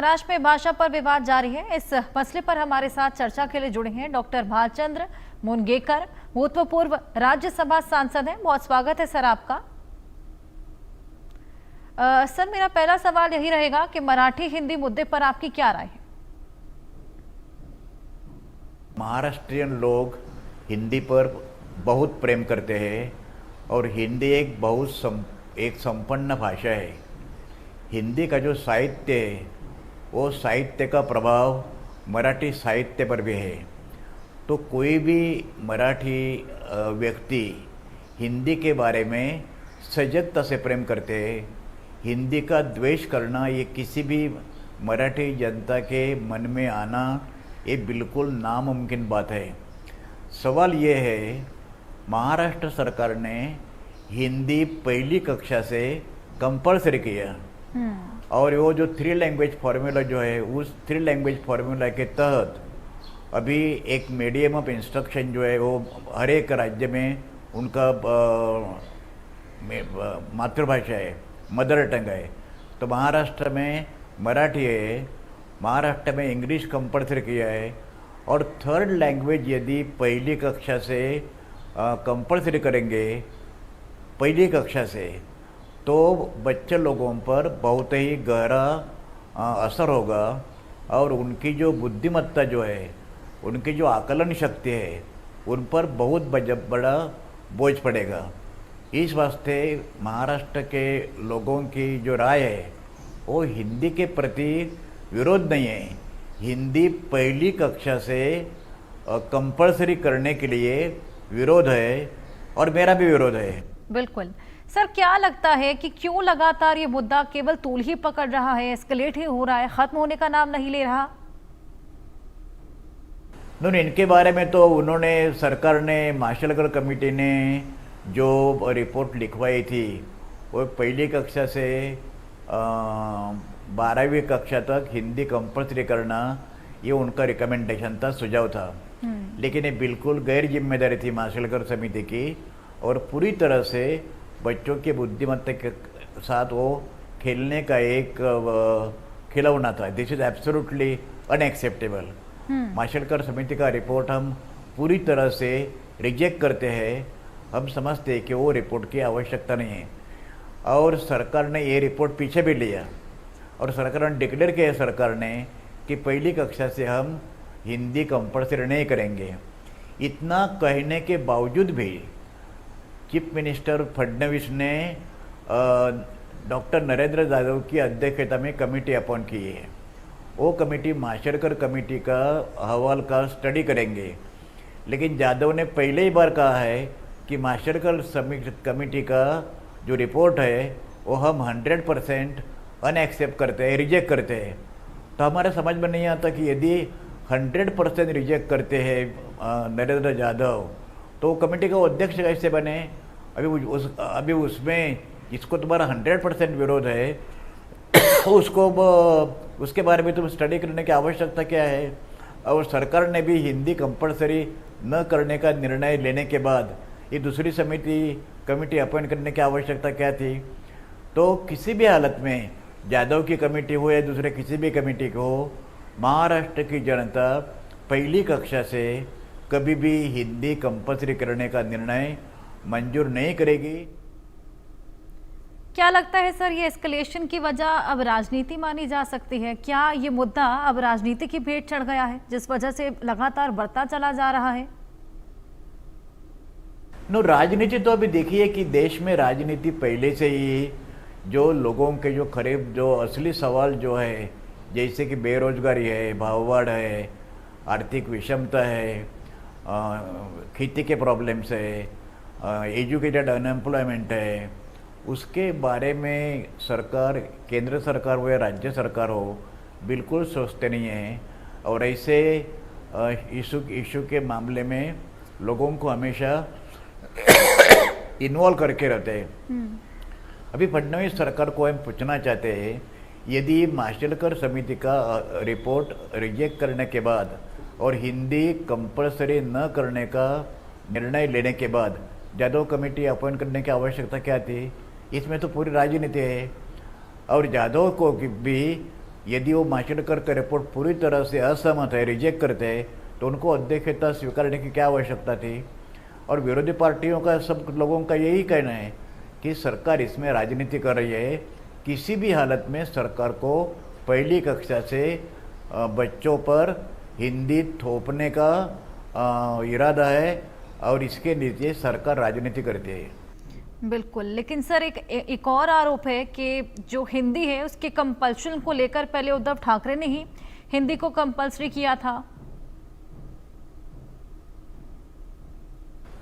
महाराष्ट्र में भाषा पर विवाद जारी है। इस मसले पर हमारे साथ चर्चा के लिए जुड़े हैं डॉक्टर भालचंद्र मुनगेकर, भूतपूर्व राज्यसभा सांसद हैं। बहुत स्वागत है सर आपका। सर, मेरा पहला सवाल यही रहेगा कि मराठी हिंदी मुद्दे पर आपकी क्या राय है? महाराष्ट्रियन लोग हिंदी पर बहुत प्रेम करते हैं और हिंदी एक संपन्न भाषा है। हिंदी का जो साहित्य है वो साहित्य का प्रभाव मराठी साहित्य पर भी है। तो कोई भी मराठी व्यक्ति हिंदी के बारे में सजगता से प्रेम करते हैं। हिंदी का द्वेष करना ये किसी भी मराठी जनता के मन में आना ये बिल्कुल नामुमकिन बात है। सवाल ये है, महाराष्ट्र सरकार ने हिंदी पहली कक्षा से कंपल्सरी किया और वो जो 3 लैंग्वेज फार्मूला जो है उस 3 लैंग्वेज फार्मूला के तहत अभी एक मीडियम ऑफ इंस्ट्रक्शन जो है वो हर एक राज्य में उनका मातृभाषा है, मदर टंग है। तो महाराष्ट्र में मराठी है, महाराष्ट्र में इंग्लिश कंपल्सरी किया है और 3rd लैंग्वेज यदि पहली कक्षा से कंपल्सरी करेंगे पहली कक्षा से, तो बच्चे लोगों पर बहुत ही गहरा असर होगा और उनकी जो बुद्धिमत्ता जो है, उनकी जो आकलन शक्ति है, उन पर बहुत बड़ा बोझ पड़ेगा। इस वास्ते महाराष्ट्र के लोगों की जो राय है वो हिंदी के प्रति विरोध नहीं है। हिंदी पहली कक्षा से कंपल्सरी करने के लिए विरोध है और मेरा भी विरोध है। बिल्कुल सर, क्या लगता है कि क्यों लगातार ये मुद्दा केवल तूल ही पकड़ रहा है, एस्केलेट ही हो रहा है, खत्म होने का नाम नहीं ले रहा? नहीं, इनके बारे में तो उन्होंने सरकार ने माशेलकर कमेटी ने जो रिपोर्ट लिखवाई थी वो पहली कक्षा से 12वीं कक्षा तक हिंदी कंपल्सरी करना ये उनका रिकमेंडेशन था, सुझाव था। लेकिन ये बिल्कुल गैर जिम्मेदारी थी माशेलकर समिति की और पूरी तरह से बच्चों के बुद्धिमत्ता के साथ वो खेलने का एक खिलौना था। This is absolutely unacceptable. Mashelkar समिति का रिपोर्ट हम पूरी तरह से रिजेक्ट करते हैं। हम समझते हैं कि वो रिपोर्ट की आवश्यकता नहीं है और सरकार ने ये रिपोर्ट पीछे भी लिया और सरकार ने डिक्लेयर किया सरकार ने कि पहली कक्षा से हम हिंदी कंपल्सरी नहीं करेंगे। इतना कहने के बावजूद भी चीफ मिनिस्टर फडणवीस ने डॉक्टर नरेंद्र यादव की अध्यक्षता में कमेटी अपॉइंट की है। वो कमेटी माशेलकर कमेटी का अहवाल का स्टडी करेंगे। लेकिन यादव ने पहले ही बार कहा है कि माशेलकर कमेटी का जो रिपोर्ट है वो हम 100% अनएक्सेप्ट करते हैं, रिजेक्ट करते हैं। तो हमारे समझ में नहीं आता कि यदि 100% रिजेक्ट करते हैं नरेंद्र यादव तो कमेटी का अध्यक्ष कैसे बने? अभी उसमें जिसको तुम्हारा 100% विरोध है उसके बारे में तुम स्टडी करने की आवश्यकता क्या है? और सरकार ने भी हिंदी कंपल्सरी न करने का निर्णय लेने के बाद ये दूसरी कमेटी अपॉइंट करने की आवश्यकता क्या थी? तो किसी भी हालत में यादव की कमेटी हो या दूसरे किसी भी कमेटी को हो, महाराष्ट्र की जनता पहली कक्षा से कभी भी हिंदी कंपल्सरी करने का निर्णय मंजूर नहीं करेगी। क्या लगता है सर, ये एस्केलेशन की वजह अब राजनीति मानी जा सकती है? क्या ये मुद्दा अब राजनीति की भेंट चढ़ गया है जिस वजह से लगातार बढ़ता चला जा रहा है? राजनीति तो अभी देखिए कि देश में राजनीति पहले से ही जो लोगों के जो असली सवाल जो है, जैसे कि बेरोजगारी है, भाववाढ़ है, आर्थिक विषमता है, खेती के प्रॉब्लम्स है, एजुकेटेड अनएम्प्लॉयमेंट है, उसके बारे में सरकार, केंद्र सरकार हो या राज्य सरकार हो, बिल्कुल सोचते नहीं है और ऐसे इशू के मामले में लोगों को हमेशा इन्वॉल्व करके रहते हैं। अभी फडणवीस सरकार को हम पूछना चाहते हैं, यदि माशेलकर समिति का रिपोर्ट रिजेक्ट करने के बाद और हिंदी कंपल्सरी न करने का निर्णय लेने के बाद यादव कमेटी अपॉइंट करने की आवश्यकता क्या थी? इसमें तो पूरी राजनीति है और यादव को भी यदि वो माशेलकर का रिपोर्ट पूरी तरह से असहमत है, रिजेक्ट करते हैं, तो उनको अध्यक्षता स्वीकारने की क्या आवश्यकता थी। और विरोधी पार्टियों का सब लोगों का यही कहना है कि सरकार इसमें राजनीति कर रही है। किसी भी हालत में सरकार को पहली कक्षा से बच्चों पर हिंदी थोपने का इरादा है और इसके नीचे सरकार राजनीति करती है। बिल्कुल, लेकिन सर एक और आरोप है कि जो हिंदी है उसके कंपल्शन को लेकर पहले उद्धव ठाकरे ने ही हिंदी को कंपल्सरी किया था।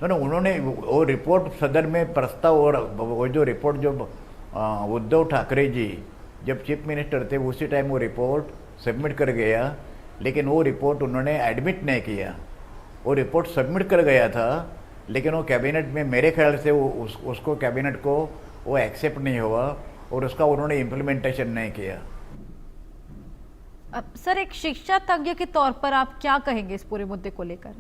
तो ना उन्होंने वो रिपोर्ट सदन में प्रस्ताव, और वो जो रिपोर्ट जो उद्धव ठाकरे जी जब चीफ मिनिस्टर थे उसी टाइम वो रिपोर्ट सबमिट कर गया, लेकिन वो रिपोर्ट उन्होंने एडमिट नहीं किया। वो रिपोर्ट सबमिट कर गया था, लेकिन वो कैबिनेट में मेरे ख्याल से उसको कैबिनेट को वो एक्सेप्ट नहीं हुआ और उसका उन्होंने इम्प्लीमेंटेशन नहीं किया। अब सर एक शिक्षा तज्ञ के तौर पर आप क्या कहेंगे इस पूरे मुद्दे को लेकर?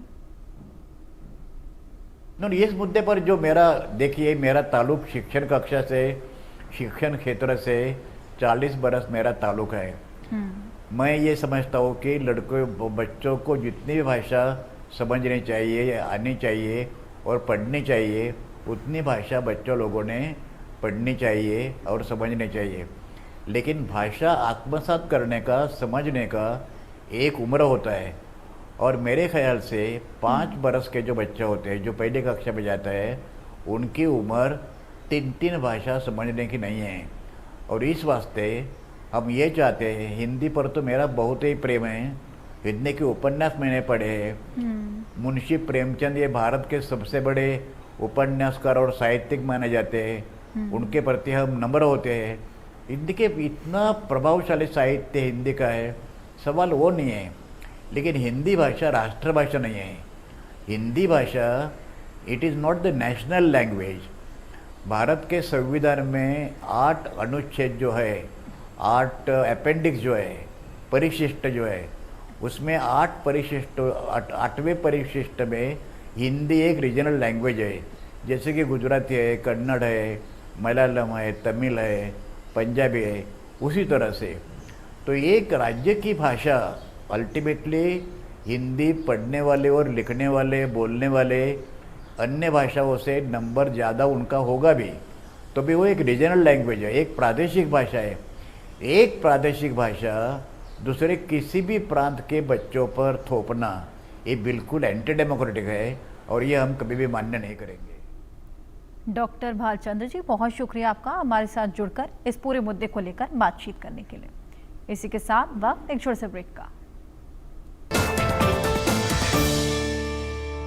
इस मुद्दे पर जो मेरा, देखिए मेरा ताल्लुक शिक्षण कक्षा से, शिक्षण क्षेत्र से 40 बरस मेरा ताल्लुक है। मैं ये समझता हूँ कि लड़कों बच्चों को जितनी भी भाषा समझनी चाहिए, आनी चाहिए और पढ़नी चाहिए, उतनी भाषा बच्चों लोगों ने पढ़नी चाहिए और समझनी चाहिए। लेकिन भाषा आत्मसात करने का, समझने का एक उम्र होता है, और मेरे ख्याल से 5 बरस के जो बच्चे होते हैं जो पहली कक्षा में जाता है, उनकी उम्र 3 भाषा समझने की नहीं है। और इस वास्ते हम ये चाहते हैं, हिंदी पर तो मेरा बहुत ही प्रेम है, हिंदी के उपन्यास मैंने पढ़े हैं। मुंशी प्रेमचंद ये भारत के सबसे बड़े उपन्यासकार और साहित्यिक माने जाते हैं, उनके प्रति हम नम्र होते हैं। हिंदी के इतना प्रभावशाली साहित्य हिंदी का है, सवाल वो नहीं है। लेकिन हिंदी भाषा राष्ट्रभाषा नहीं है। हिंदी भाषा it is not the national language. Bharat के संविधान में 8 अनुच्छेद जो है, 8 अपेंडिक्स जो है, परिशिष्ट जो है, उसमें 8वें परिशिष्ट में हिंदी एक रीजनल लैंग्वेज है। जैसे कि गुजराती है, कन्नड़ है, मलयालम है, तमिल है, पंजाबी है, उसी तरह से। तो एक राज्य की भाषा अल्टीमेटली हिंदी पढ़ने वाले और लिखने वाले, बोलने वाले अन्य भाषाओं से नंबर ज़्यादा उनका होगा भी, तो भी वो एक रीजनल लैंग्वेज है, एक प्रादेशिक भाषा है। एक प्रादेशिक भाषा दूसरे किसी भी प्रांत के बच्चों पर थोपना ये बिल्कुल एंटी डेमोक्रेटिक है, और ये हम कभी भी मान्य नहीं करेंगे। डॉक्टर भालचंद्र जी, बहुत शुक्रिया आपका हमारे साथ जुड़कर इस पूरे मुद्दे को लेकर बातचीत करने के लिए। इसी के साथ वक्त एक छोटे से ब्रेक का।